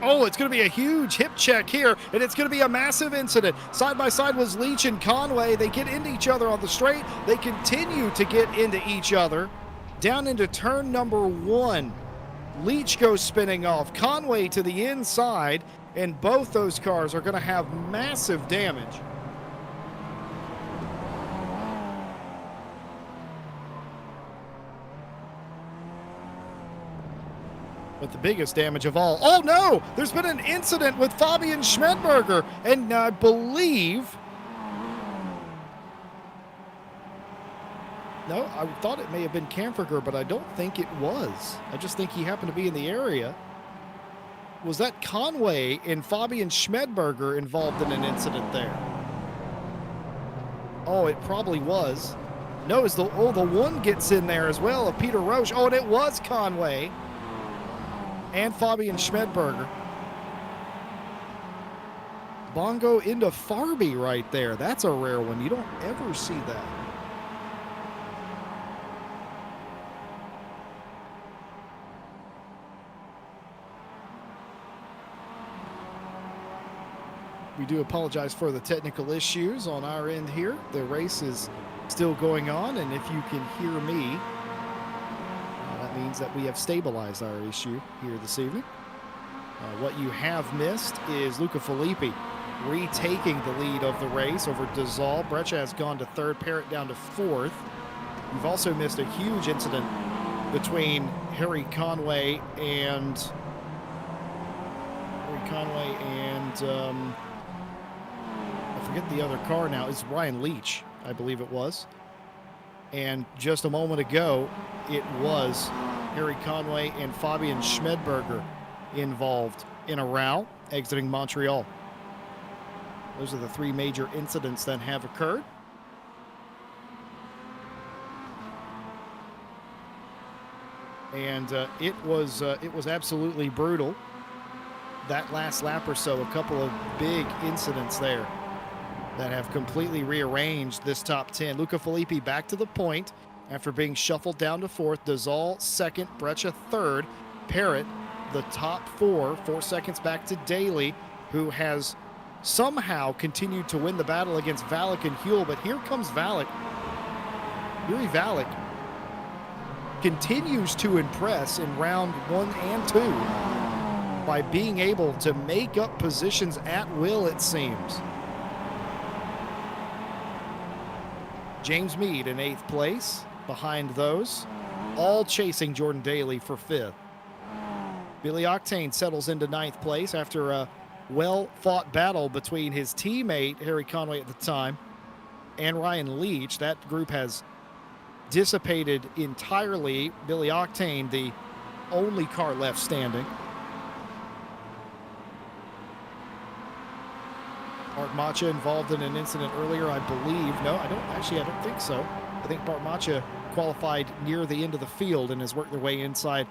Oh, it's going to be a huge hip check here, and it's going to be a massive incident. Side by side was Leach and Conway. They get into each other on the straight. They continue to get into each other. Down into turn number 1. Leach goes spinning off. Conway to the inside, and both those cars are going to have massive damage. But the biggest damage of all, oh no, there's been an incident with Fabian Schmedberger, and I believe, no, I thought it may have been Kamferger, but I don't think it was. I just think he happened to be in the area. Was that Conway and Fabian Schmedberger involved in an incident there? Oh, it probably was. No, the one gets in there as well of Peter Roche. Oh, and it was Conway and Fabian Schmedberger. Bongo into Farby right there. That's a rare one. You don't ever see that. We do apologize for the technical issues on our end here. The race is still going on, and if you can hear me, that means that we have stabilized our issue here this evening. What you have missed is Luca Filippi retaking the lead of the race over Dazal. Breccia has gone to third, Parrott down to fourth. You've also missed a huge incident between Harry Conway and I forget the other car now. It's Ryan Leach, I believe it was. And just a moment ago, it was Harry Conway and Fabian Schmedberger involved in a row exiting Montreal. Those are the 3 major incidents that have occurred. And it was absolutely brutal. That last lap or so, a couple of big incidents there that have completely rearranged this top 10. Luca Filippi back to the point after being shuffled down to fourth. Dazal second, Breccia third. Parrott, the top 4 seconds back to Daly, who has somehow continued to win the battle against Valak and Huel. But here comes Valak. Yuri Valak continues to impress in round 1 and 2 by being able to make up positions at will, it seems. James Mead in 8th place behind those, all chasing Jordan Daly for 5th. Billy Octane settles into 9th place after a well-fought battle between his teammate, Harry Conway at the time, and Ryan Leach. That group has dissipated entirely. Billy Octane, the only car left standing. Bart Macha involved in an incident earlier, I believe. No, I don't think so. I think Bart Macha qualified near the end of the field and has worked their way inside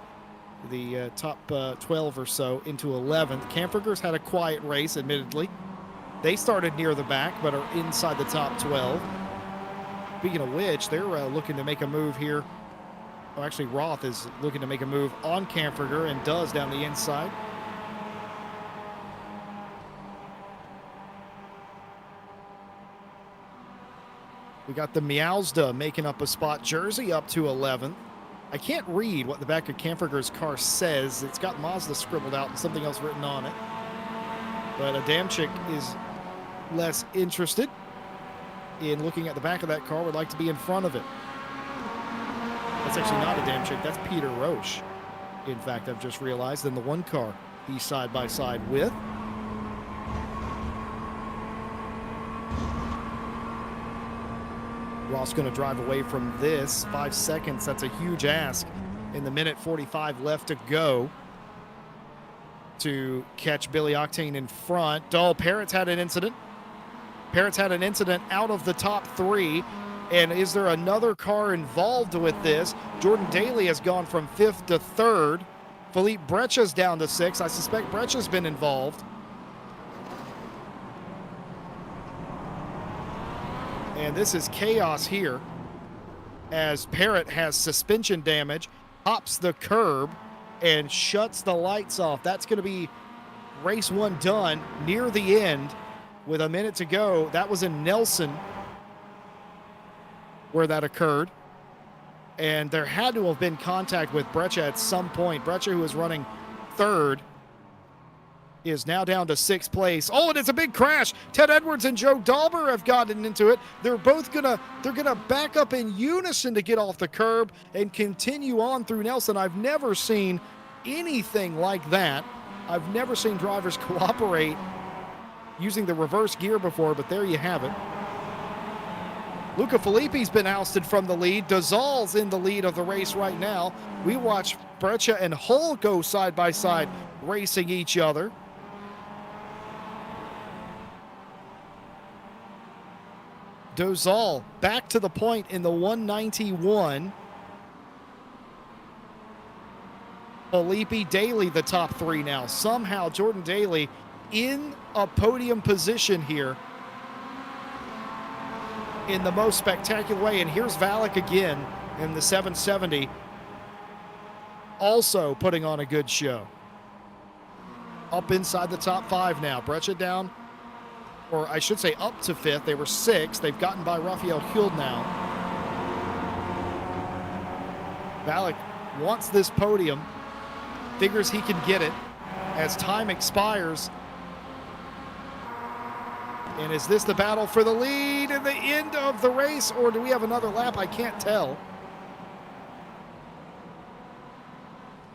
the top 12 or so into 11th. Kamferger's had a quiet race, admittedly. They started near the back, but are inside the top 12. Speaking of which, they're looking to make a move here. Oh, actually, Roth is looking to make a move on Kamferger and does down the inside. We got the Miauzda making up a spot. Jersey up to 11th. I can't read what the back of Kamferger's car says. It's got Mazda scribbled out and something else written on it. But Adamczyk is less interested in looking at the back of that car, would like to be in front of it. That's actually not Adamczyk, that's Peter Roche. In fact, I've just realized, in the one car he's side by side with. Ross going to drive away from this. 5 seconds, that's a huge ask in the minute 45 left to go to catch Billy Octane in front. Oh, Parrott's had an incident. Parrott's had an incident out of the top 3. And is there another car involved with this? Jordan Daly has gone from 5th to 3rd. Philippe Breccia's down to 6. I suspect Breccia's been involved. And this is chaos here as Parrott has suspension damage, hops the curb, and shuts the lights off. That's going to be race 1 done near the end with a minute to go. That was in Nelson where that occurred. And there had to have been contact with Breccia at some point. Breccia, who was running 3rd, is now down to 6th place. Oh, and it's a big crash. Ted Edwards and Joe Dauber have gotten into it. They're both gonna back up in unison to get off the curb and continue on through Nelson. I've never seen anything like that. I've never seen drivers cooperate using the reverse gear before, but there you have it. Luca Filippi's been ousted from the lead. Dozal's in the lead of the race right now. We watch Breccia and Hull go side by side, racing each other. Dozal back to the point in the 191. Filippi, Daly, the top 3 now. Somehow Jordan Daly in a podium position here in the most spectacular way. And here's Valek again in the 770, also putting on a good show. Up inside the top 5 now. Breccia down, or I should say up to 5th. They were 6th. They've gotten by Raphael Huld now. Valek wants this podium, figures he can get it as time expires. And is this the battle for the lead in the end of the race, or do we have another lap? I can't tell.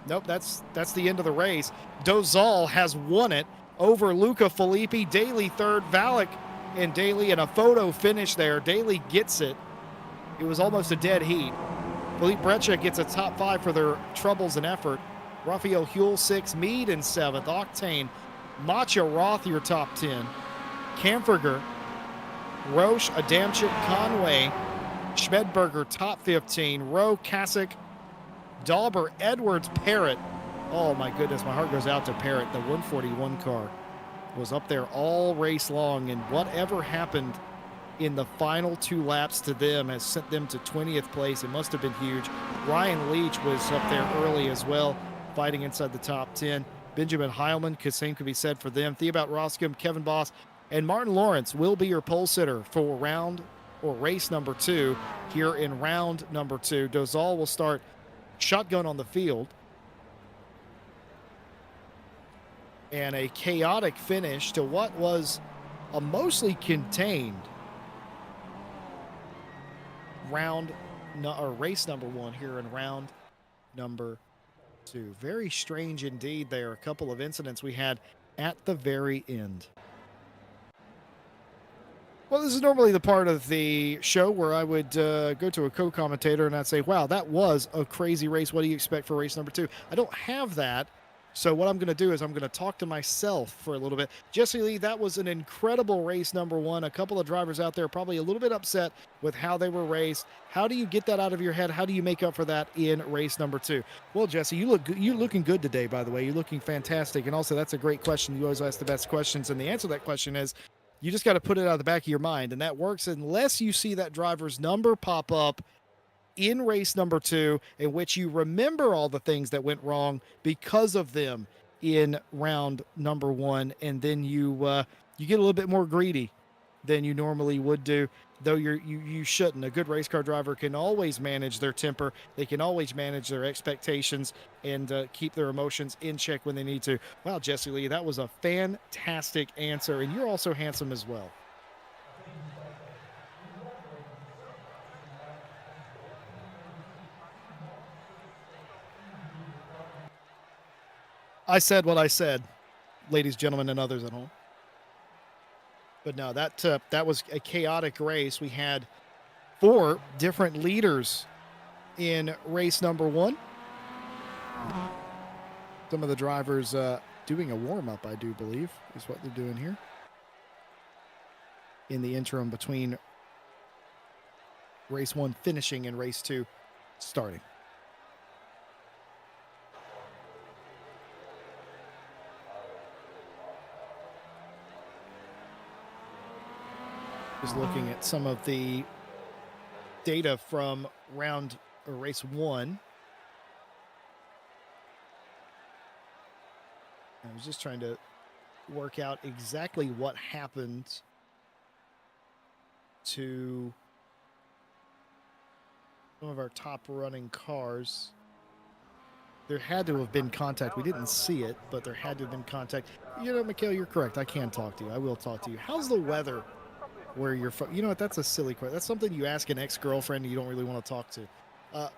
Nope, that's the end of the race. Dozal has won it over Luca Filippi. Daly 3rd, Valek and Daly in a photo finish there. Daly gets it. It was almost a dead heat. Philippe Breccia gets a top 5 for their troubles and effort. Raphael Huld 6th, Mead in 7th, Octane, Macha Roth your top 10. Kamferger, Roche, Adamczyk, Conway, Schmedberger top 15, Rowe, Kasich, Dauber, Edwards, Parrott. Oh my goodness, my heart goes out to Parrott. The 141 car was up there all race long, and whatever happened in the final 2 laps to them has sent them to 20th place. It must have been huge. Ryan Leach was up there early as well, fighting inside the top 10. Benjamin Heilman, same could be said for them. Theobald Roscom, Kevin Boss, and Martin Lawrence will be your pole sitter for race number 2 here in round number 2. Dozal will start shotgun on the field. And a chaotic finish to what was a mostly contained race number 1 here in round number 2. Very strange indeed there. A couple of incidents we had at the very end. Well, this is normally the part of the show where I would go to a co-commentator and I'd say, wow, that was a crazy race. What do you expect for race number 2? I don't have that. So what I'm going to do is I'm going to talk to myself for a little bit. Jesse Lee, that was an incredible race number 1. A couple of drivers out there probably a little bit upset with how they were raced. How do you get that out of your head? How do you make up for that in race number 2? Well, Jesse, you're looking good today, by the way. You're looking fantastic. And also, that's a great question. You always ask the best questions. And the answer to that question is, you just got to put it out of the back of your mind, and that works unless you see that driver's number pop up in race number 2, in which you remember all the things that went wrong because of them in round number 1, and then you get a little bit more greedy than you normally would do, though you shouldn't. A good race car driver can always manage their temper. They can always manage their expectations and keep their emotions in check when they need to. Wow, Jesse Lee, that was a fantastic answer, and you're also handsome as well. I said what I said, ladies, gentlemen, and others at home. But no, that was a chaotic race. We had 4 different leaders in race number 1. Some of the drivers doing a warm-up, I do believe, is what they're doing here in the interim between race 1 finishing and race 2 starting. Just looking at some of the data from round or race 1. I was just trying to work out exactly what happened to some of our top running cars. There had to have been contact. We didn't see it, but there had to have been contact. You know, Mikhail, you're correct. I can talk to you. I will talk to you. How's the weather where you're from? You know what? That's a silly question. That's something you ask an ex-girlfriend you don't really want to talk to.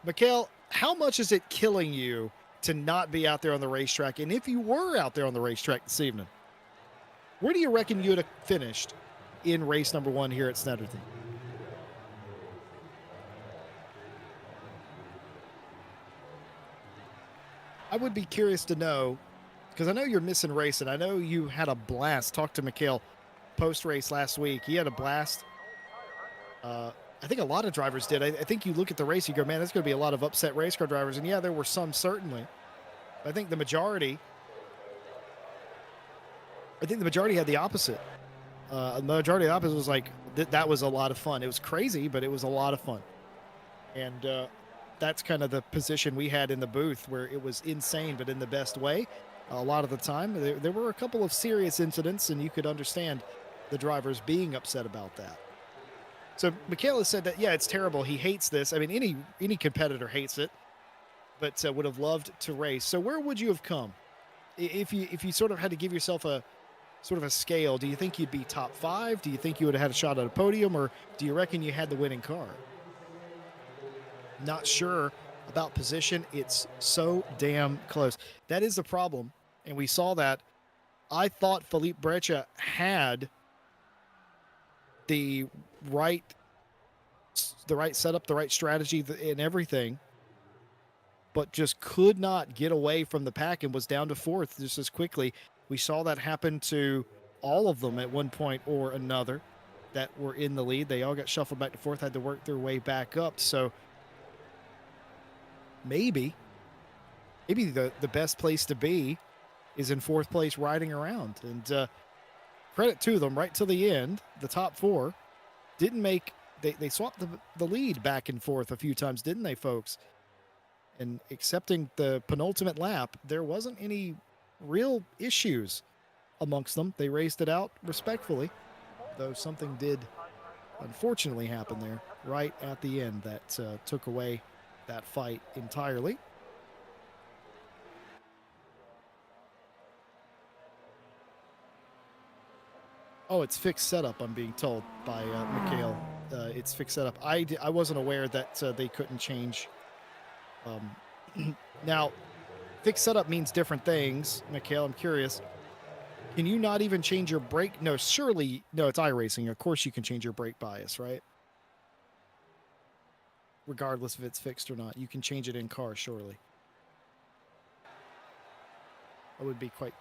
Mikhail, how much is it killing you to not be out there on the racetrack? And if you were out there on the racetrack this evening, where do you reckon you would have finished in race number 1 here at Snetterton? I would be curious to know, because I know you're missing racing. I know you had a blast. Talk to Mikhail post-race last week. He had a blast. I think a lot of drivers did. I think you look at the race, you go, man, there's going to be a lot of upset race car drivers. And yeah, there were some, certainly. I think the majority had the opposite. The majority of the opposite was like, that was a lot of fun. It was crazy, but it was a lot of fun. And that's kind of the position we had in the booth, where it was insane, but in the best way. A lot of the time, there were a couple of serious incidents, and you could understand the drivers being upset about that. So Michaela said that, yeah, it's terrible. He hates this. I mean, any competitor hates it, but would have loved to race. So where would you have come if you sort of had to give yourself a sort of a scale? Do you think you'd be top 5? Do you think you would have had a shot at a podium, or do you reckon you had the winning car? Not sure about position. It's so damn close. That is the problem, and we saw that. I thought Felipe Breccia had the right setup, the right strategy, and everything, but just could not get away from the pack and was down to 4th just as quickly. We saw that happen to all of them at one point or another that were in the lead. They all got shuffled back to 4th, had to work their way back up. So maybe the best place to be is in 4th place riding around. And credit to them, right to the end, the top 4 didn't make, they swapped the lead back and forth a few times, didn't they, folks? And accepting the penultimate lap, there wasn't any real issues amongst them. They raced it out respectfully, though something did unfortunately happen there right at the end that took away that fight entirely. Oh, it's fixed setup, I'm being told by Mikhail. It's fixed setup. I wasn't aware that they couldn't change. Now, fixed setup means different things, Mikhail. I'm curious. Can you not even change your brake? No, surely. No, it's iRacing. Of course you can change your brake bias, right? Regardless if it's fixed or not. You can change it in car, surely. I would be quite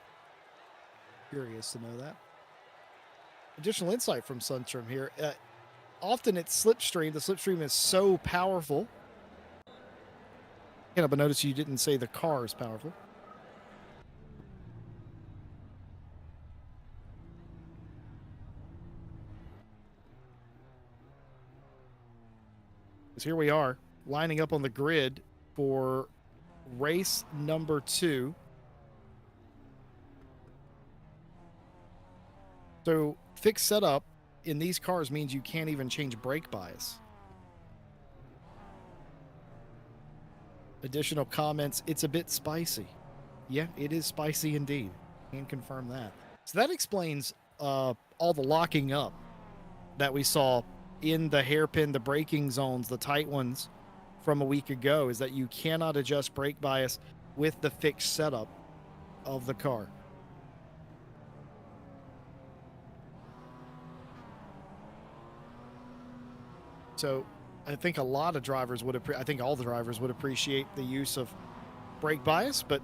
curious to know that. Additional insight from Sunstrom here. Often it's slipstream. The slipstream is so powerful. Yeah, but notice you didn't say the car is powerful. Because here we are, lining up on the grid for race number 2. So fixed setup in these cars means you can't even change brake bias. Additional comments, it's a bit spicy. Yeah, it is spicy indeed. Can confirm that. So that explains all the locking up that we saw in the hairpin, the braking zones, the tight ones from a week ago, is that you cannot adjust brake bias with the fixed setup of the car. So I think a lot of drivers would I think all the drivers would appreciate the use of brake bias, but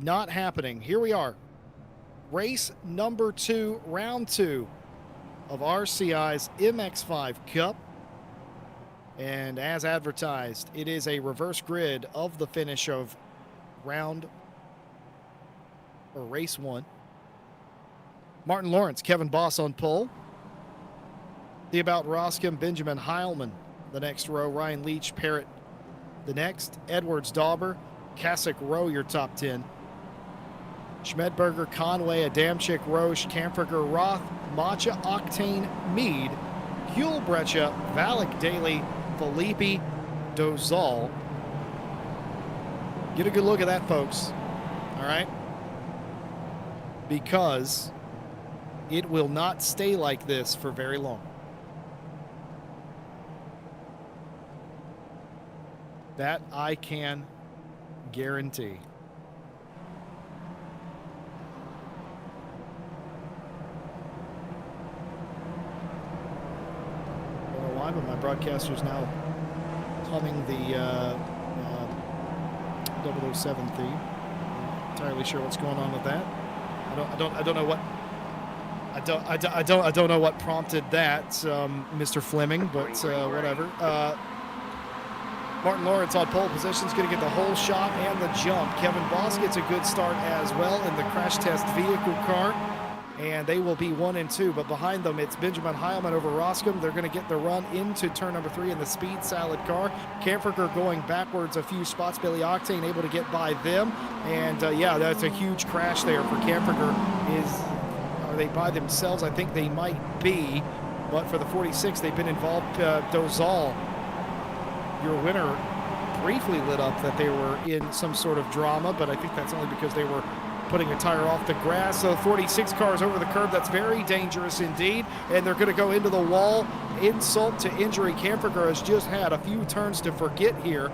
not happening. Here we are. Race number 2, round 2 of RCI's MX5 Cup. And as advertised, it is a reverse grid of the finish of race 1. Martin Lawrence, Kevin Boss on pole. The About Roscom, Benjamin Heilman, the next row. Ryan Leach, Parrott, the next. Edwards, Dauber, Kasich, Rowe, your top 10. Schmedberger, Conway, Adamczyk, Roche, Kamperger, Roth, Macha, Octane, Mead, Hulbrecha, Valak, Daly, Filippi, Dozal. Get a good look at that, folks. All right? Because it will not stay like this for very long. That I can guarantee. I don't know why, but my broadcaster's now humming the 007 theme. Not entirely sure what's going on with that. I don't know what. I don't know what prompted that, Mr. Fleming, but whatever. Martin Lawrence on pole position is going to get the whole shot and the jump. Kevin Boss gets a good start as well in the crash test vehicle car, and they will be 1 and 2. But behind them, it's Benjamin Heilman over Roscom. They're going to get the run into turn number 3 in the speed salad car. Kamperger going backwards a few spots. Billy Octane able to get by them, and yeah, that's a huge crash there for Kamperger. Are they by themselves? I think they might be, but for the 46, they've been involved. Dozal, your winner, briefly lit up that they were in some sort of drama, but I think that's only because they were putting a tire off the grass. So 46 cars over the curb. That's very dangerous indeed, and they're going to go into the wall. Insult to injury. Kamperger has just had a few turns to forget here,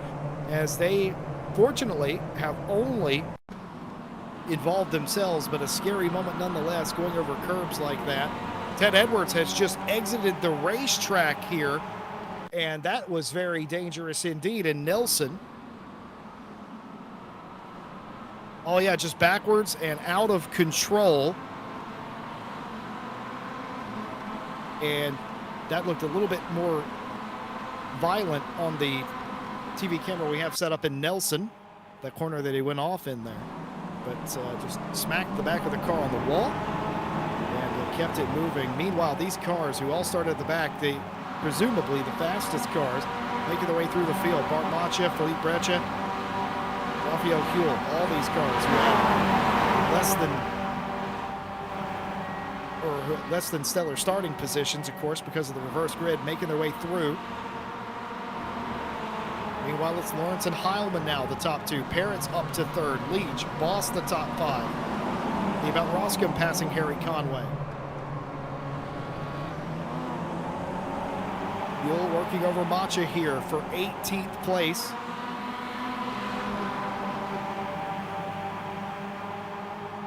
as they fortunately have only involved themselves, but a scary moment nonetheless, going over curbs like that. Ted Edwards has just exited the racetrack here, and that was very dangerous indeed. And Nelson, oh yeah, just backwards and out of control. And that looked a little bit more violent on the TV camera we have set up in Nelson, that corner that he went off in there. But just smacked the back of the car on the wall and kept it moving. Meanwhile, these cars, who all started at the back, presumably the fastest cars, making their way through the field. Bart Macha, Philippe Brecha, Raphael Huel, all these cars who have less than stellar starting positions, of course, because of the reverse grid, making their way through. Meanwhile, it's Lawrence and Heilman now, the top 2. Parrott's up to 3rd. Leach, Boss, the top 5. The About Roscom passing Harry Conway. Buell working over Macha here for 18th place.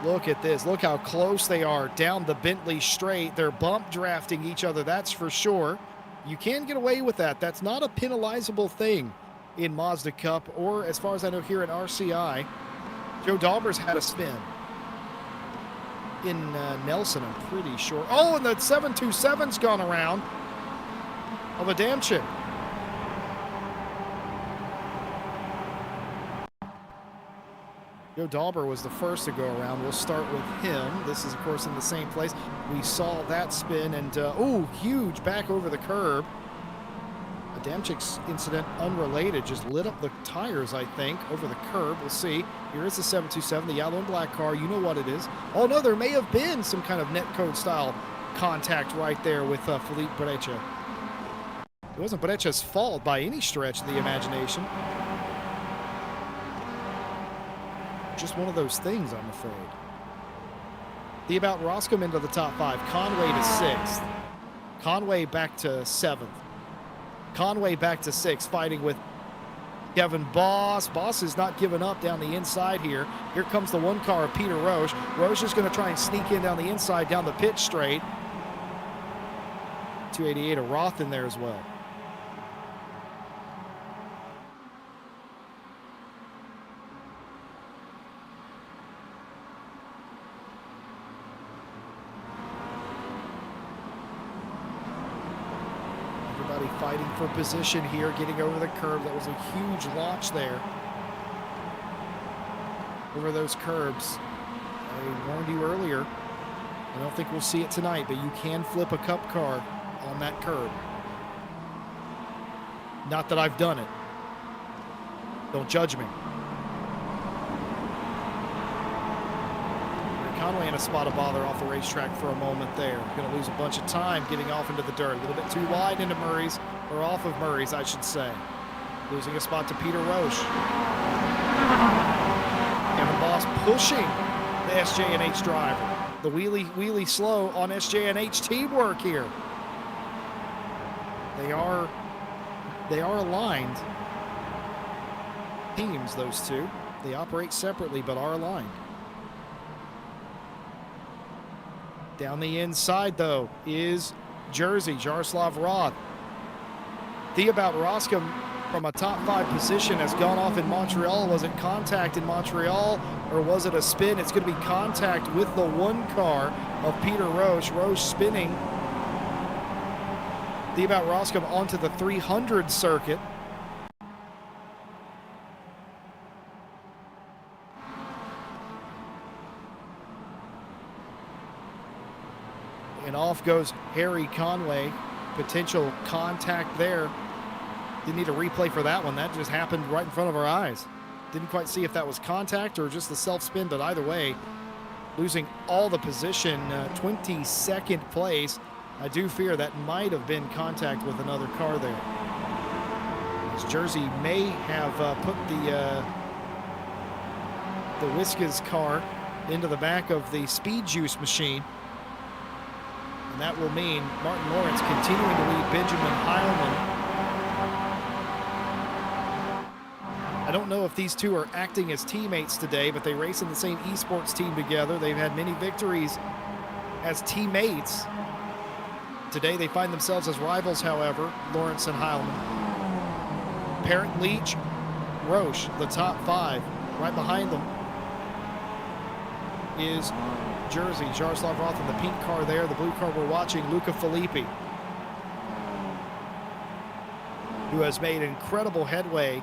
Look at this. Look how close they are down the Bentley straight. They're bump drafting each other, that's for sure. You can get away with that. That's not a penalizable thing in Mazda Cup, or as far as I know here at RCI. Joe Dauber's had a spin in Nelson, I'm pretty sure. Oh, and the 727's gone around of Adamczyk. Joe Dauber was the first to go around. We'll start with him. This is, of course, in the same place. We saw that spin, and oh, huge back over the curb. Adamczyk's incident unrelated, just lit up the tires, I think, over the curb. We'll see. Here is the 727, the yellow and black car. You know what it is. Oh, no, there may have been some kind of netcode style contact right there with Philippe Brecha. It wasn't Brecha's fault by any stretch of the imagination. Just one of those things, I'm afraid. The About Roscom into the top 5. Conway to 6th. Conway back to 7th. Conway back to 6th, fighting with Kevin Boss. Boss is not giving up down the inside here. Here comes the one car of Peter Roche. Roche is going to try and sneak in down the inside, down the pit straight. 288, a Roth in there as well. Fighting for position here, getting over the curb. That was a huge launch there over those curbs. I warned you earlier. I don't think we'll see it tonight, but you can flip a cup car on that curb. Not that I've done it. Don't judge me. Conway in a spot of bother off the racetrack for a moment there. Going to lose a bunch of time getting off into the dirt. A little bit too wide into Murray's, or off of Murray's, I should say. Losing a spot to Peter Roche. Kevin Boss pushing the SJ&H driver. The wheelie slow on SJ&H teamwork here. They are aligned teams, those two. They operate separately but are aligned. Down the inside, though, is Jersey, Jaroslav Roth. Theobald Roscom from a top 5 position has gone off in Montreal. Was it contact in Montreal or was it a spin? It's going to be contact with the one car of Peter Roche. Roche spinning Theobald Roscom onto the 300 circuit. And off goes Harry Conway. Potential contact there. Didn't need a replay for that one. That just happened right in front of our eyes. Didn't quite see if that was contact or just the self-spin, but either way, losing all the position, 22nd place. I do fear that might have been contact with another car there. As Jersey may have put the Whiskas car into the back of the Speed Juice machine. And that will mean Martin Lawrence continuing to lead Benjamin Heilman. I don't know if these two are acting as teammates today, but they race in the same esports team together. They've had many victories as teammates. Today they find themselves as rivals, however, Lawrence and Heilman. Parrott, Leach, Roche, the top 5. Right behind them is Jersey, Jaroslav Roth in the pink car there. The blue car we're watching, Luca Filippi, who has made incredible headway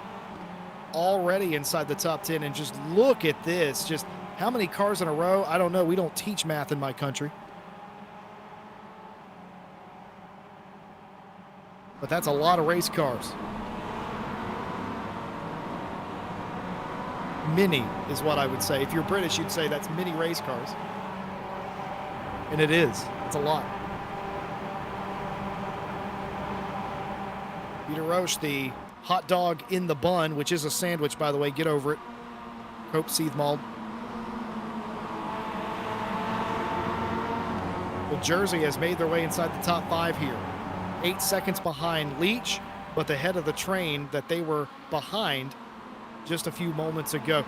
already inside the top 10. And just look at this. Just how many cars in a row? I don't know. We don't teach math in my country. But that's a lot of race cars. Many is what I would say. If you're British, you'd say that's many race cars. And it is. It's a lot. Peter Roche, the hot dog in the bun, which is a sandwich, by the way. Get over it. Cope Seethmald. Well, Jersey has made their way inside the top 5 here. 8 seconds behind Leach, but the head of the train that they were behind just a few moments ago.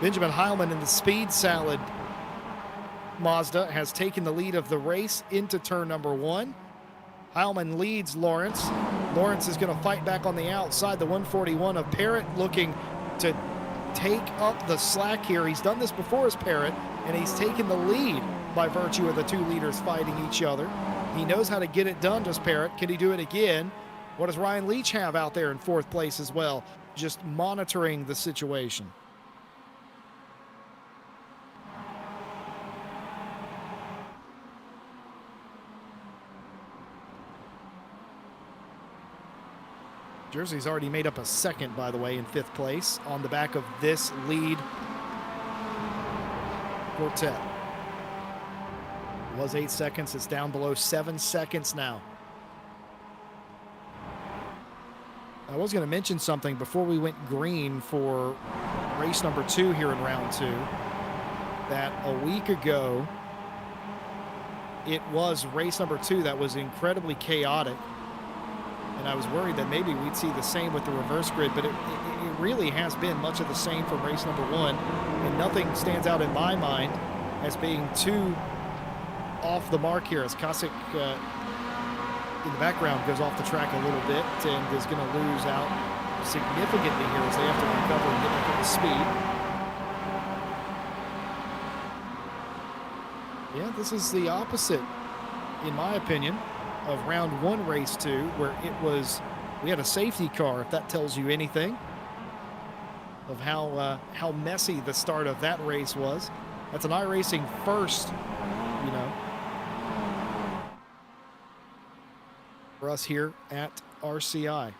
Benjamin Heilman in the Speed Salad Mazda has taken the lead of the race into turn number 1. Heilman leads Lawrence. Lawrence is going to fight back on the outside. The 141 of Parrott looking to take up the slack here. He's done this before as Parrott, and he's taken the lead by virtue of the two leaders fighting each other. He knows how to get it done, does Parrott. Can he do it again? What does Ryan Leach have out there in 4th place as well? Just monitoring the situation. Jersey's already made up a second, by the way, in 5th place on the back of this lead quartet. It was 8 seconds. It's down below 7 seconds now. I was going to mention something before we went green for race number 2 here in round 2, that a week ago it was race number 2 that was incredibly chaotic. And I was worried that maybe we'd see the same with the reverse grid, but it really has been much of the same from race number 1. And nothing stands out in my mind as being too off the mark here, as Kasich in the background goes off the track a little bit and is going to lose out significantly here as they have to recover and get back up to speed. Yeah, this is the opposite, in my opinion, of round 1 race 2, where we had a safety car, if that tells you anything of how messy the start of that race was. That's an iRacing first, you know. us here at RCI.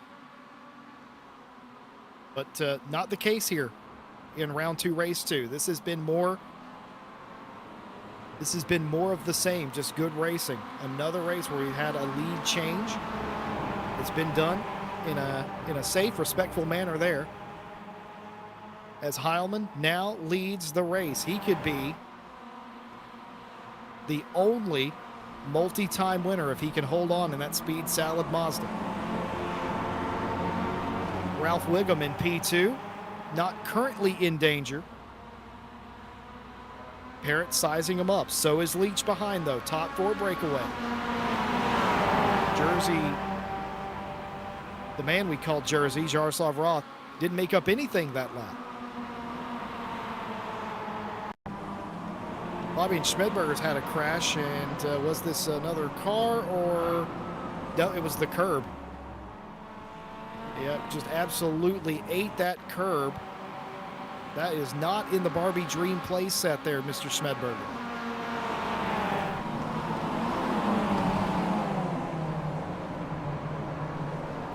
But not the case here in round 2, race 2. This has been more of the same, just good racing. Another race where we had a lead change. It's been done in a safe, respectful manner there. As Heilman now leads the race. He could be the only multi-time winner if he can hold on in that speed salad Mazda. Ralph Wiggum in P2, not currently in danger. Parrott sizing him up. So is Leach behind, though. Top 4 breakaway. Jersey, the man we call Jersey, Jaroslav Roth, didn't make up anything that lap. Bobby and Schmidberger's had a crash, and was this another car or... No, it was the curb. Yeah, just absolutely ate that curb. That is not in the Barbie Dream play set there, Mr. Schmidberger.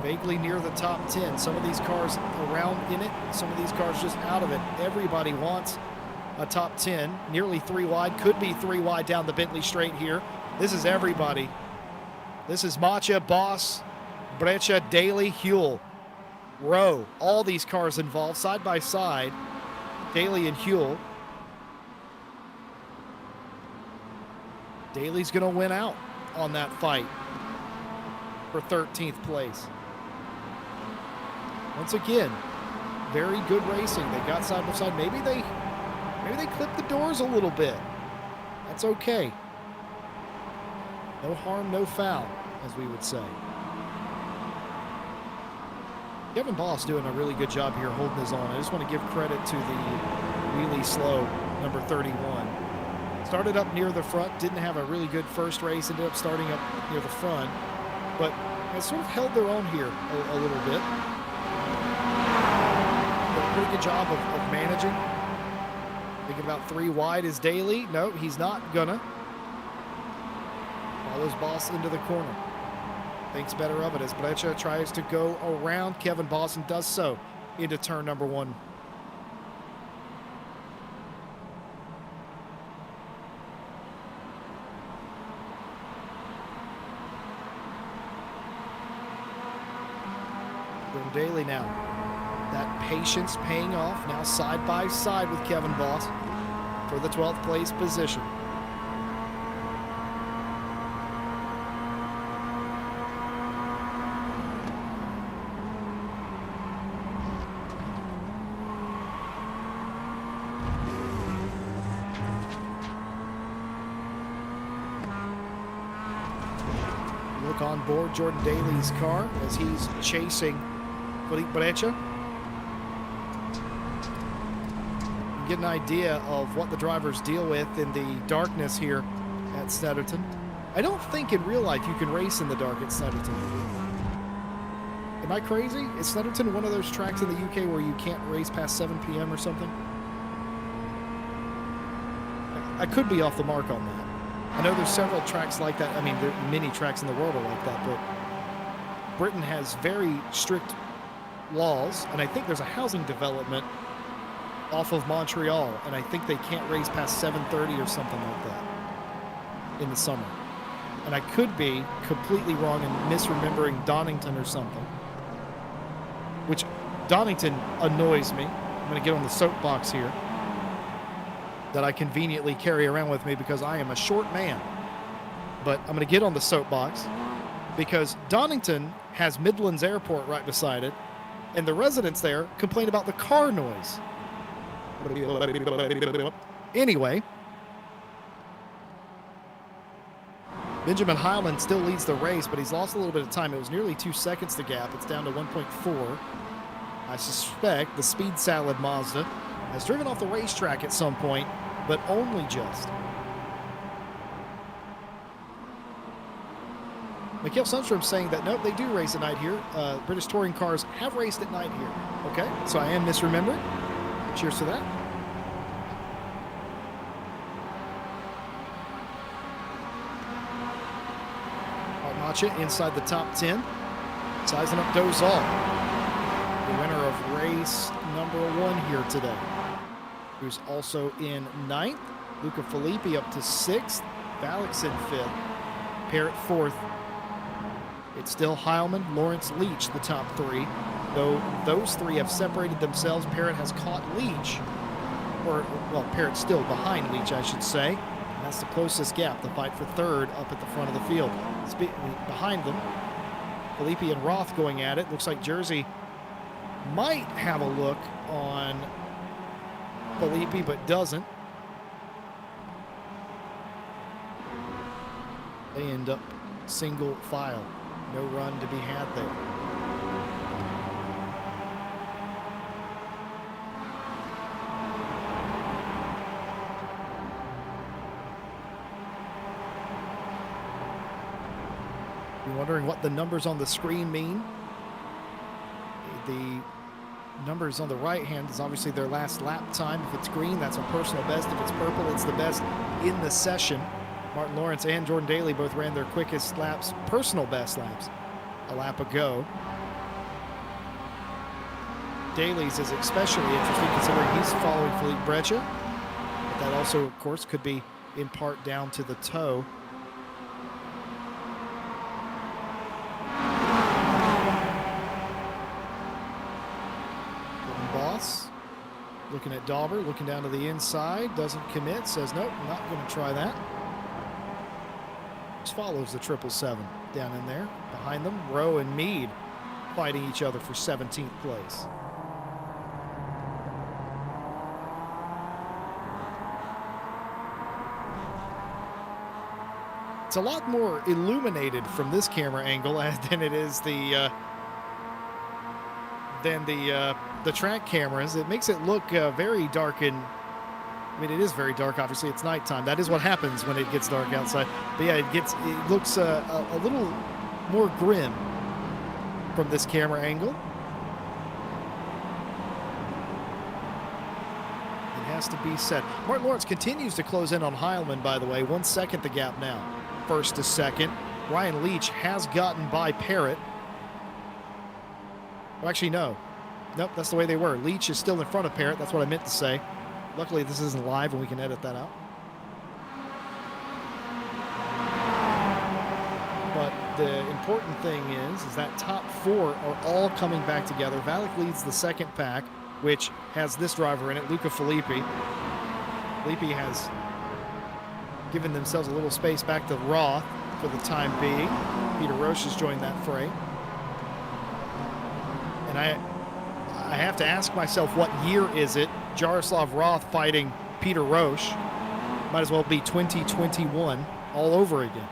Vaguely near the top 10. Some of these cars around in it, some of these cars just out of it. Everybody wants a top 10. Nearly 3 wide, could be 3 wide down the Bentley straight here. This is everybody. This is Macha, Boss, Breccia, Daly, Huell, Rowe. All these cars involved side by side. Daly and Huell. Daly's going to win out on that fight for 13th place. Once again, very good racing. They got side by side. Maybe they clipped the doors a little bit. That's okay. No harm, no foul, as we would say. Kevin Boss doing a really good job here holding his own. I just want to give credit to the wheelie slow, number 31. Started up near the front, didn't have a really good first race, ended up starting up near the front, but has sort of held their own here a little bit. Did a pretty good job of managing. Thinking about 3 wide is Daly. No, he's not gonna. Follows Boss into the corner. Thinks better of it as Breccia tries to go around Kevin Boss and does so into turn number 1. From Daly now. That patience paying off. Now side by side with Kevin Boss for the 12th place position. Look on board Jordan Daly's car as he's chasing Felipe Breccia. Get an idea of what the drivers deal with in the darkness here at Snetterton. I don't think in real life you can race in the dark at Snetterton. Am I crazy? Is Snetterton one of those tracks in the UK where you can't race past 7 p.m. or something? I could be off the mark on that. I know there's several tracks like that. I mean, there are many tracks in the world are like that, but Britain has very strict laws, and I think there's a housing development off of Montreal, and I think they can't race past 7:30 or something like that in the summer. And I could be completely wrong and misremembering Donington or something, which Donington annoys me. I'm going to get on the soapbox here that I conveniently carry around with me because I am a short man. But I'm going to get on the soapbox because Donington has Midlands Airport right beside it, and the residents there complain about the car noise. Anyway, Benjamin Heilman still leads the race, but he's lost a little bit of time. It was nearly 2 seconds the gap. It's down to 1.4. I suspect the Speed Salad Mazda has driven off the racetrack at some point, but only just. Mikhail Sundstrom saying that, nope, they do race at night here. British touring cars have raced at night here. Okay, so I am misremembering. Cheers to that. Bracha inside the top 10. Sizing up Dozal, the winner of race number 1 here today, who's also in 9th. Luca Filippi up to 6th. Valix in 5th. Parrott 4th. It's still Heilman, Lawrence, Leach, the top 3. Though those 3 have separated themselves, Parrott has caught Leach. Parrott's still behind Leach, I should say. And that's the closest gap, the fight for 3rd up at the front of the field. Behind them, Filippi and Roth going at it. Looks like Jersey might have a look on Filippi, but doesn't. They end up single file. No run to be had there. You're wondering what the numbers on the screen mean? The numbers on the right hand is obviously their last lap time. If it's green, that's a personal best. If it's purple, it's the best in the session. Martin Lawrence and Jordan Daly both ran their quickest laps, personal best laps, a lap ago. Daly's is especially interesting considering he's following Philippe Bracha. But that also, of course, could be in part down to the toe. Boss looking at Dauber, looking down to the inside, doesn't commit, says nope, I'm not going to try that. Just follows the 777 down in there. Behind them, Rowe and Meade fighting each other for 17th place. It's a lot more illuminated from this camera angle than it is the track cameras. It makes it look very dark, and I mean, it is very dark. Obviously, it's nighttime. That is what happens when it gets dark outside. But yeah, it looks a little more grim from this camera angle. It has to be said. Martin Lawrence continues to close in on Heilman, by the way. 1 second the gap now, 1st to 2nd. Ryan Leach has gotten by Parrott. Well, actually, no. Nope, that's the way they were. Leach is still in front of Parrott. That's what I meant to say. Luckily, this isn't live and we can edit that out. But the important thing is that top 4 are all coming back together. Valek leads the 2nd pack, which has this driver in it, Luca Filippi. Filippi has given themselves a little space back to Roth for the time being. Peter Roche has joined that fray. And I have to ask myself, what year is it? Jaroslav Roth fighting Peter Roche. Might as well be 2021 all over again.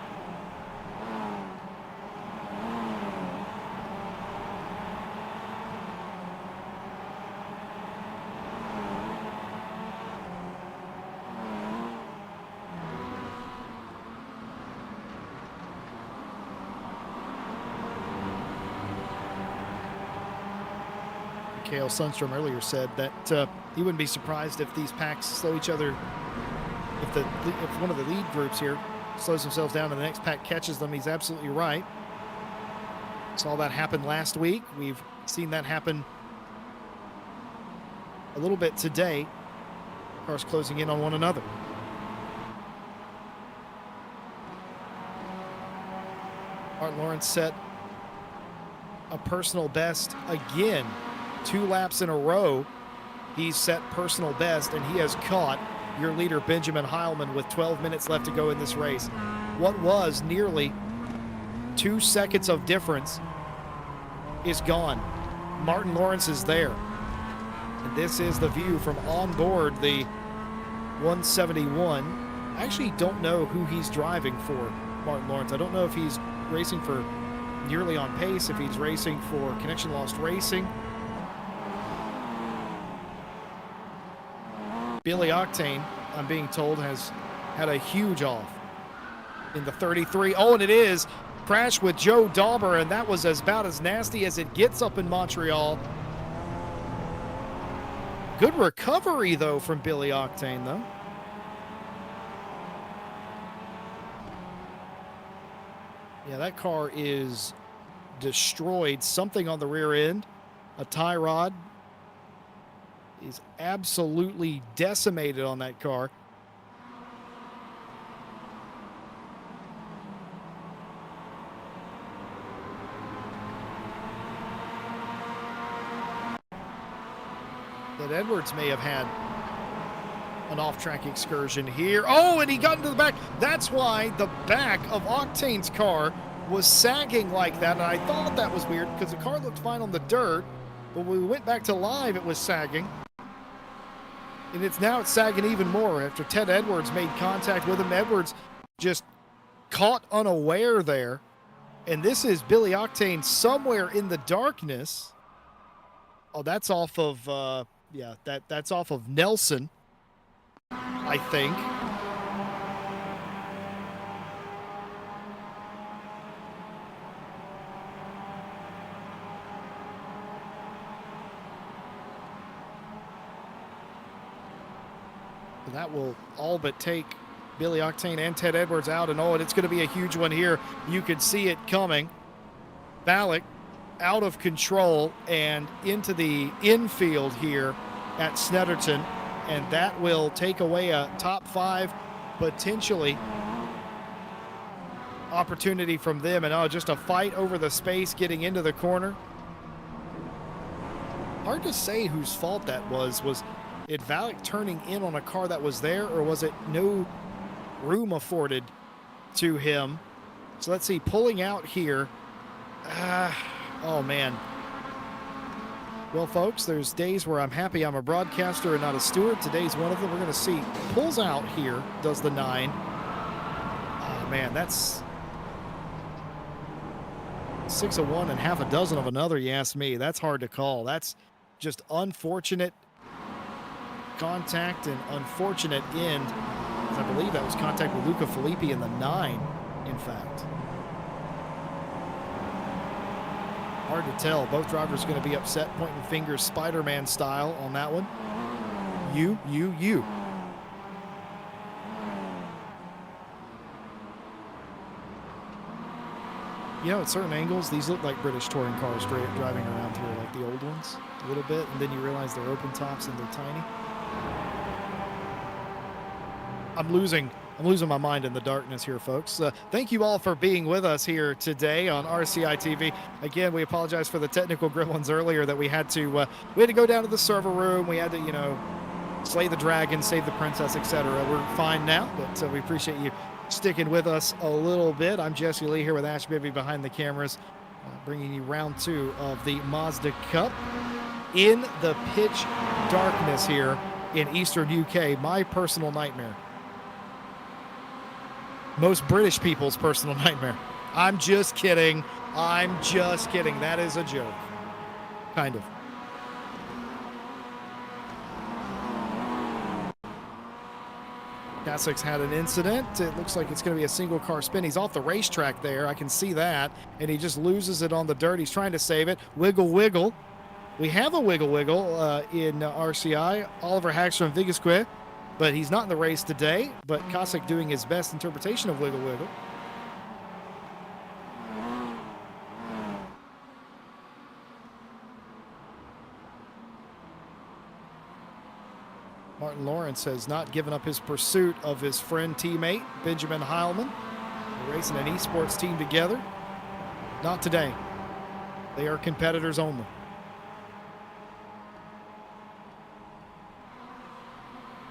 Kale Sundstrom earlier said that he wouldn't be surprised if these packs slow each other. If one of the lead groups here slows themselves down and the next pack catches them, he's absolutely right. Saw that happen last week. We've seen that happen a little bit today. Cars closing in on one another. Martin Lawrence set a personal best again. 2 laps in a row, he's set personal best, and he has caught your leader, Benjamin Heilman, with 12 minutes left to go in this race. What was nearly 2 seconds of difference is gone. Martin Lawrence is there. And this is the view from on board the 171. I actually don't know who he's driving for, Martin Lawrence. I don't know if he's racing for Nearly On Pace, if he's racing for Connection Lost Racing. Billy Octane, I'm being told, has had a huge off in the 33. Oh, and it is. Crash with Joe Dauber, and that was about as nasty as it gets up in Montreal. Good recovery, though, from Billy Octane, though. Yeah, that car is destroyed. Something on the rear end, a tie rod, is absolutely decimated on that car. That Edwards may have had an off-track excursion here. Oh, and he got into the back. That's why the back of Octane's car was sagging like that, and I thought that was weird because the car looked fine on the dirt, but when we went back to live, it was sagging. And it's sagging even more after Ted Edwards made contact with him. Edwards just caught unaware there. And this is Billy Octane somewhere in the darkness. Oh, that's off of, yeah, that's off of Nelson, I think. That will all but take Billy Octane and Ted Edwards out, and it's going to be a huge one here. You could see it coming. Ballack out of control and into the infield here at Snetterton, and that will take away a top 5 potentially opportunity from them. And just a fight over the space getting into the corner. Hard to say whose fault that was. Was it Ballack turning in on a car that was there, or was it no room afforded to him? So let's see, pulling out here. Oh, man. Well, folks, there's days where I'm happy I'm a broadcaster and not a steward. Today's one of them. We're going to see. Pulls out here, does the 9. Oh, man, that's 6 of one and half a dozen of another, you ask me. That's hard to call. That's just unfortunate contact and unfortunate end. I believe that was contact with Luca Filippi in the 9, in fact. Hard to tell. Both drivers are going to be upset, pointing fingers Spider-Man style on that one. You. You know, at certain angles, these look like British touring cars driving around here, like the old ones, a little bit, and then you realize they're open tops and they're tiny. I'm losing my mind in the darkness here, folks. Thank you all for being with us here today on RCI TV. Again, we apologize for the technical gremlins earlier that we had to go down to the server room. We had to, slay the dragon, save the princess, etc. We're fine now, but we appreciate you sticking with us a little bit. I'm Jesse Lee here with Ash Bibby behind the cameras, bringing you round 2 of the Mazda Cup in the pitch darkness here in Eastern UK. My personal nightmare. Most British people's personal nightmare. I'm just kidding. That is a joke. Kind of. Kasic's had an incident. It looks like it's going to be a single car spin. He's off the racetrack there. I can see that. And he just loses it on the dirt. He's trying to save it. Wiggle, wiggle. We have a wiggle, wiggle in RCI. Oliver Hagstrom Vigasque. But he's not in the race today. But Kasic doing his best interpretation of wiggle, wiggle. Martin Lawrence has not given up his pursuit of his friend, teammate, Benjamin Heilman. They're racing an esports team together. Not today. They are competitors only.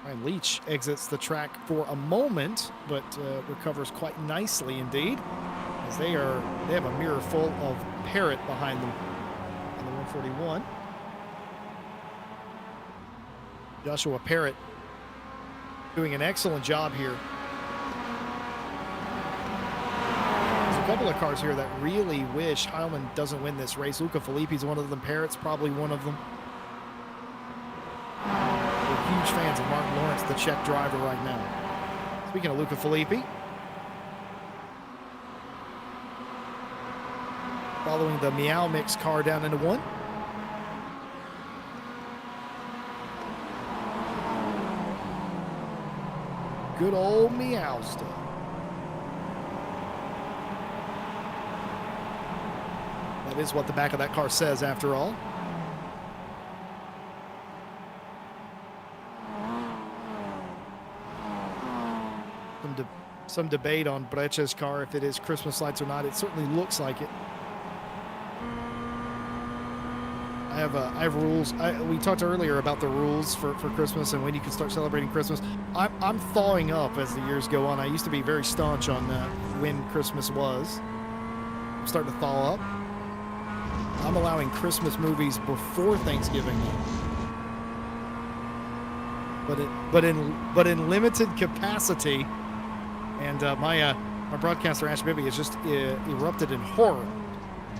Ryan Leach exits the track for a moment, but recovers quite nicely indeed, as they have a mirror full of Parrott behind them on the 141. Joshua Parrott doing an excellent job here. There's a couple of cars here that really wish Heilman doesn't win this race. Luca Filippi's one of them. Parrott's probably one of them. We're huge fans of Martin Lawrence, the Czech driver, right now. Speaking of Luca Filippi, following the Meow Mix car down into 1. Good old Meow stuff. That is what the back of that car says, after all. Some debate on Breccia's car, if it is Christmas lights or not. It certainly looks like it. I have rules. We talked earlier about the rules for Christmas and when you can start celebrating Christmas. I'm thawing up as the years go on. I used to be very staunch on when Christmas was. I'm starting to thaw up. I'm allowing Christmas movies before Thanksgiving now. But in limited capacity. And my broadcaster Ash Bibby has just erupted in horror.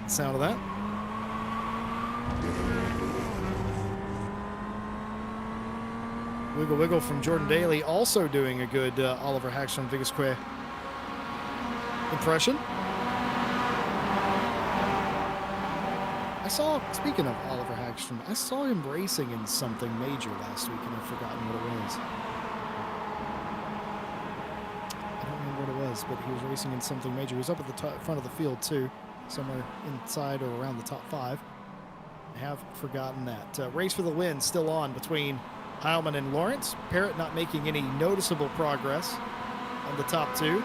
Sound of that? Wiggle Wiggle from Jordan Daly, also doing a good Oliver Hagstrom Vigasque impression. Speaking of Oliver Hagstrom, I saw him racing in something major last week, and I've forgotten what it was. I don't remember what it was, but he was racing in something major. He was up at the front of the field, too, somewhere inside or around the top 5. I have forgotten that. Race for the win still on between Heilman and Lawrence. Parrott not making any noticeable progress on the top 2.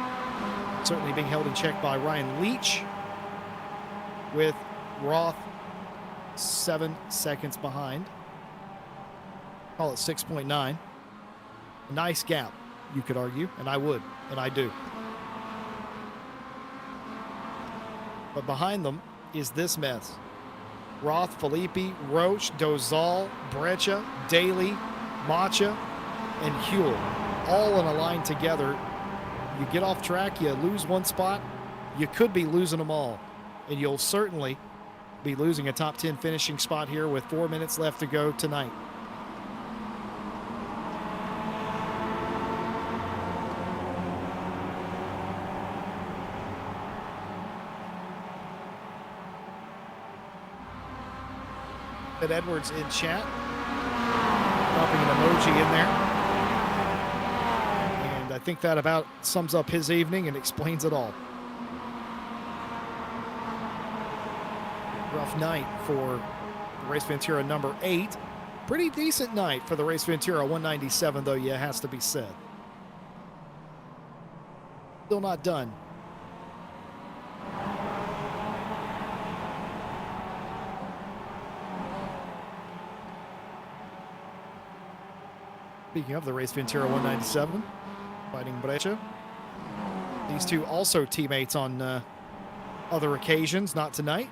Certainly being held in check by Ryan Leach, with Roth 7 seconds behind. Call it 6.9. Nice gap, you could argue, and I would, and I do. But behind them is this mess. Roth, Filippi, Roche, Dozal, Breccia, Daly, Macha, and Huell, all in a line together. You get off track, you lose one spot, you could be losing them all. And you'll certainly be losing a top 10 finishing spot here with 4 minutes left to go tonight. Ed Edwards in chat, dropping an emoji in there. And I think that about sums up his evening and explains it all. Rough night for Race Ventura number 8. Pretty decent night for the Race Ventura 197, though, yeah, has to be said. Still not done. Speaking of the Race Ventura 197, fighting Breccia. These two also teammates on other occasions, not tonight.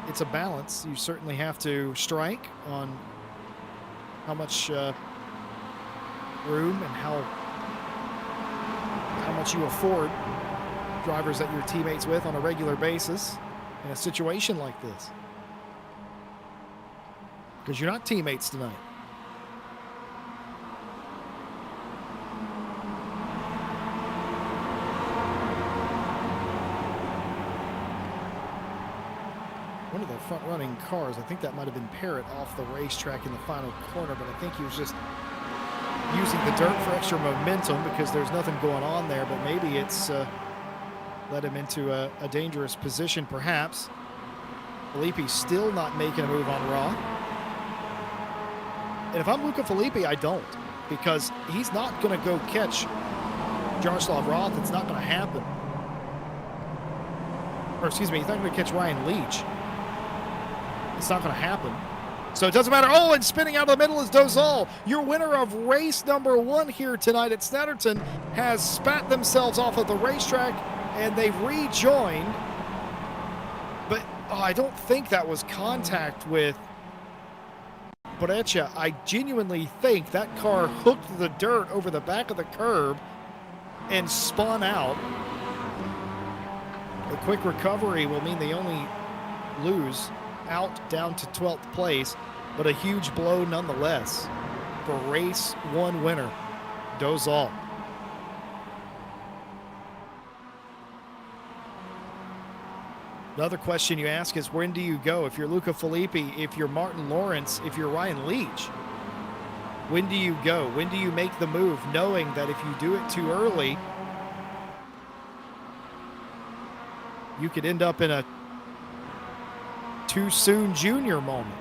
It's a balance. You certainly have to strike on how much room and how much you afford drivers that you're teammates with on a regular basis in a situation like this. Because you're not teammates tonight. One of the front-running cars, I think that might have been Parrott off the racetrack in the final corner, but I think he was just using the dirt for extra momentum because there's nothing going on there, but maybe it's led him into a dangerous position, perhaps. Filippi still not making a move on Roth. And if I'm Luca Filippi, I don't, because he's not going to go catch Jaroslav Roth. It's not going to happen. Or excuse me, he's not going to catch Ryan Leach. It's not going to happen. So it doesn't matter. Oh, and spinning out of the middle is Dozal. Your winner of race number 1 here tonight at Snetterton has spat themselves off of the racetrack, and they've rejoined. But I don't think that was contact with Breccia. I genuinely think that car hooked the dirt over the back of the curb and spun out. A quick recovery will mean they only lose out down to 12th place, but a huge blow nonetheless for race 1 winner, Dozal. Another question you ask is, when do you go? If you're Luca Filippi, if you're Martin Lawrence, if you're Ryan Leach, when do you go? When do you make the move, knowing that if you do it too early, you could end up in a too soon junior moment.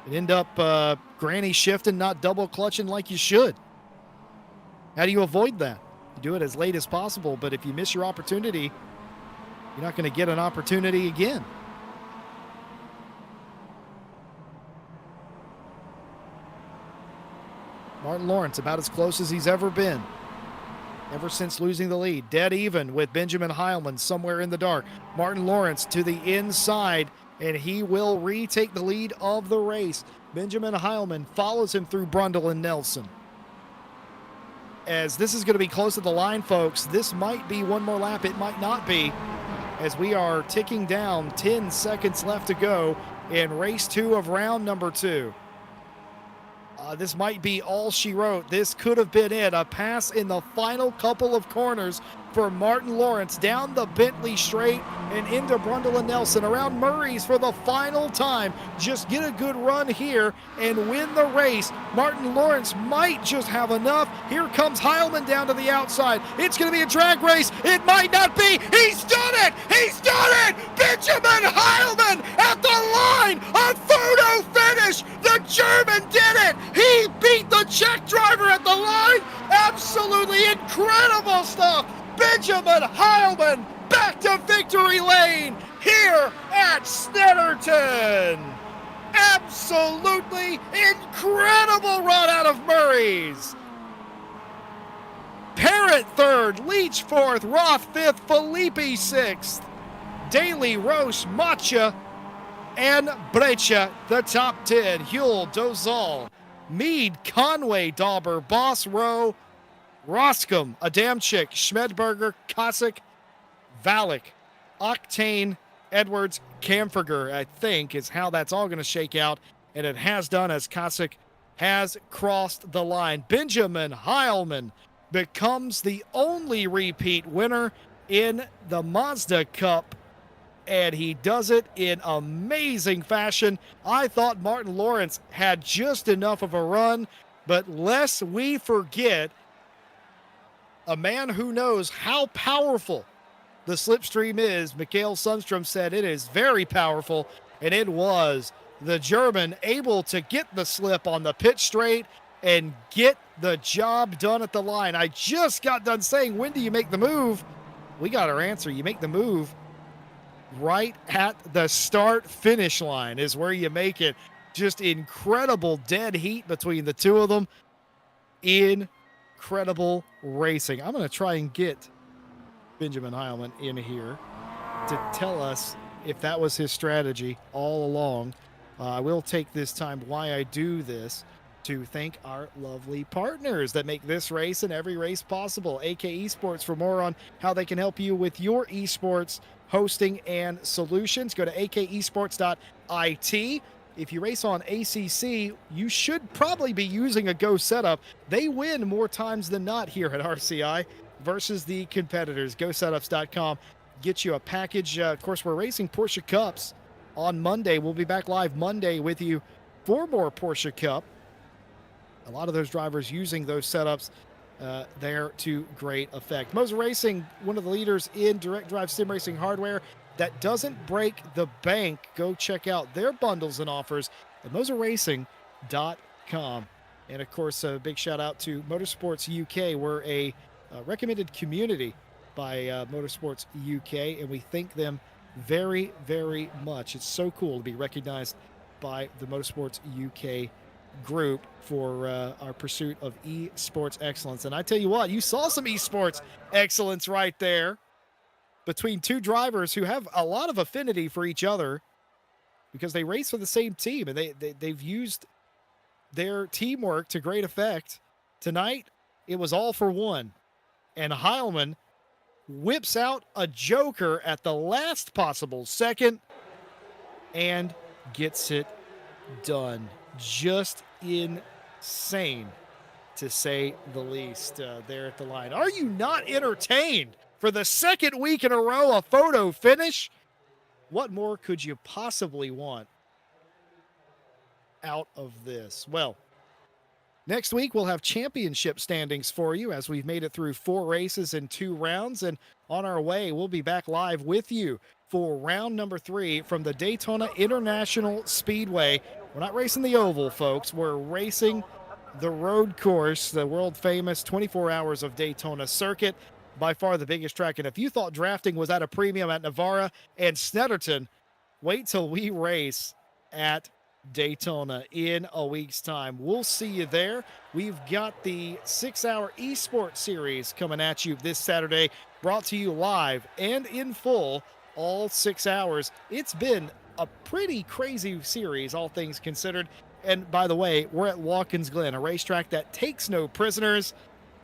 You'd end up granny shifting, not double clutching like you should. How do you avoid that? You do it as late as possible, but if you miss your opportunity, you're not going to get an opportunity again. Martin Lawrence about as close as he's ever been, ever since losing the lead. Dead even with Benjamin Heilman somewhere in the dark. Martin Lawrence to the inside, and he will retake the lead of the race. Benjamin Heilman follows him through Brundle and Nelson. As this is going to be close to the line, folks, this might be one more lap. It might not be, as we are ticking down 10 seconds left to go in race 2 of round number 2. This might be all she wrote. This could have been it. A pass in the final couple of corners for Martin Lawrence down the Bentley straight and into Brundle and Nelson around Murray's for the final time. Just get a good run here and win the race. Martin Lawrence might just have enough. Here comes Heilman down to the outside. It's going to be a drag race. It might not be. He's done it. He's done it. Benjamin Heilman at the line. A photo finish. The German did it. He beat the Czech driver at the line. Absolutely incredible stuff. Benjamin Heilman back to victory lane here at Snetterton. Absolutely incredible run out of Murray's. Parrott third, Leach fourth, Roth fifth, Felipe sixth, Daly, Roche, Macha, and Brecha the top 10. Huell, Dozal, Meade, Conway, Dauber, Boss, Rowe, Roscom, Adamczyk, Schmedberger, Kosick, Valek, Octane, Edwards, Kamferger, I think, is how that's all going to shake out. And it has done as Kosick has crossed the line. Benjamin Heilman becomes the only repeat winner in the Mazda Cup, and he does it in amazing fashion. I thought Martin Lawrence had just enough of a run, but lest we forget, a man who knows how powerful the slipstream is, Mikael Sundstrom said it is very powerful, and it was. The German able to get the slip on the pit straight and get the job done at the line. I just got done saying, when do you make the move? We got our answer. You make the move right at the start-finish line is where you make it. Just incredible dead heat between the two of them. Incredible racing. I'm going to try and get Benjamin Heilman in here to tell us if that was his strategy all along. I will take this time why I do this to thank our lovely partners that make this race and every race possible. AK Esports, for more on how they can help you with your esports hosting and solutions. Go to akesports.it. If you race on ACC, you should probably be using a Go setup. They win more times than not here at RCI versus the competitors. GoSetups.com gets you a package. Of course, we're racing Porsche Cups on Monday. We'll be back live Monday with you for more Porsche Cup. A lot of those drivers using those setups there to great effect. Moser Racing, one of the leaders in direct drive sim racing hardware that doesn't break the bank. Go check out their bundles and offers at moserracing.com. And of course, a big shout out to Motorsports UK. We're a recommended community by Motorsports UK, and we thank them very, very much. It's so cool to be recognized by the Motorsports UK group for our pursuit of esports excellence. And I tell you what, you saw some esports excellence right there between two drivers who have a lot of affinity for each other because they race for the same team, and they've used their teamwork to great effect. Tonight, it was all for one, and Heilman whips out a joker at the last possible second and gets it done. Just insane, to say the least, there at the line. Are you not entertained? For the second week in a row, a photo finish? What more could you possibly want out of this? Well, Next week, we'll have championship standings for you as we've made it through 4 races in 2 rounds. And on our way, we'll be back live with you for round number 3 from the Daytona International Speedway. We're not racing the oval, folks. We're racing the road course, the world famous 24 Hours of Daytona circuit, by far the biggest track. And if you thought drafting was at a premium at Navarra and Snetterton, wait till we race at Daytona in a week's time. We'll see you there. We've got the 6-hour esports series coming at you this Saturday, brought to you live and in full all 6 hours. It's been a pretty crazy series, all things considered. And by the way, we're at Watkins Glen, a racetrack that takes no prisoners,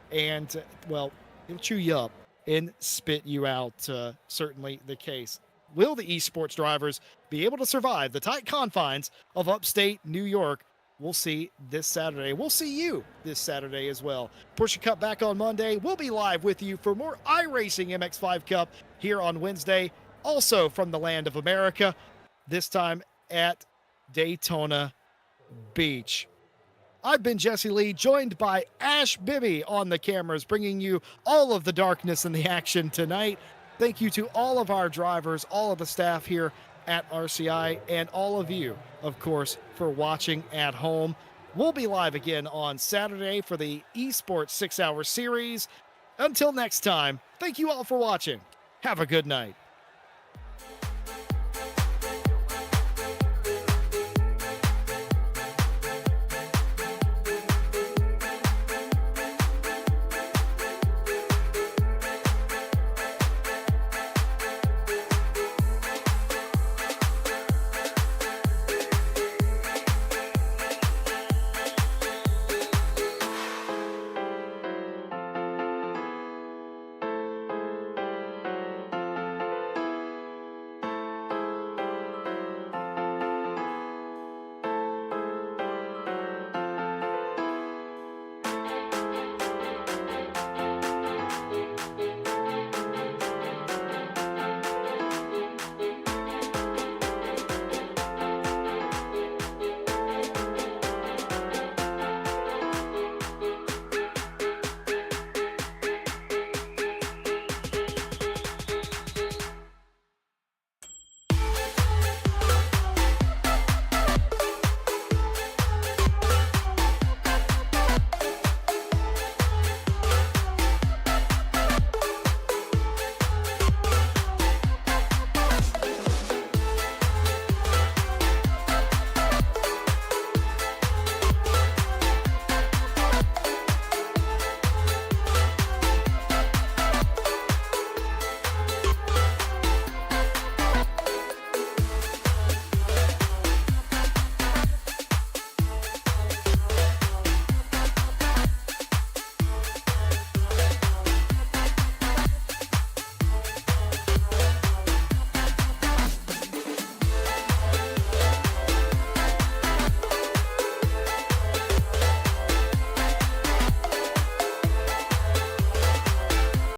and, well, it'll chew you up and spit you out. Certainly the case. Will the esports drivers be able to survive the tight confines of upstate New York? We'll see this Saturday. We'll see you this Saturday as well. Porsche Cup back on Monday. We'll be live with you for more iRacing MX5 Cup here on Wednesday, also from the land of America, this time at Daytona Beach. I've been Jesse Lee, joined by Ash Bibby on the cameras, bringing you all of the darkness and the action tonight. Thank you to all of our drivers, all of the staff here at RCI, and all of you, of course, for watching at home. We'll be live again on Saturday for the esports 6-hour series. Until next time, thank you all for watching. Have a good night.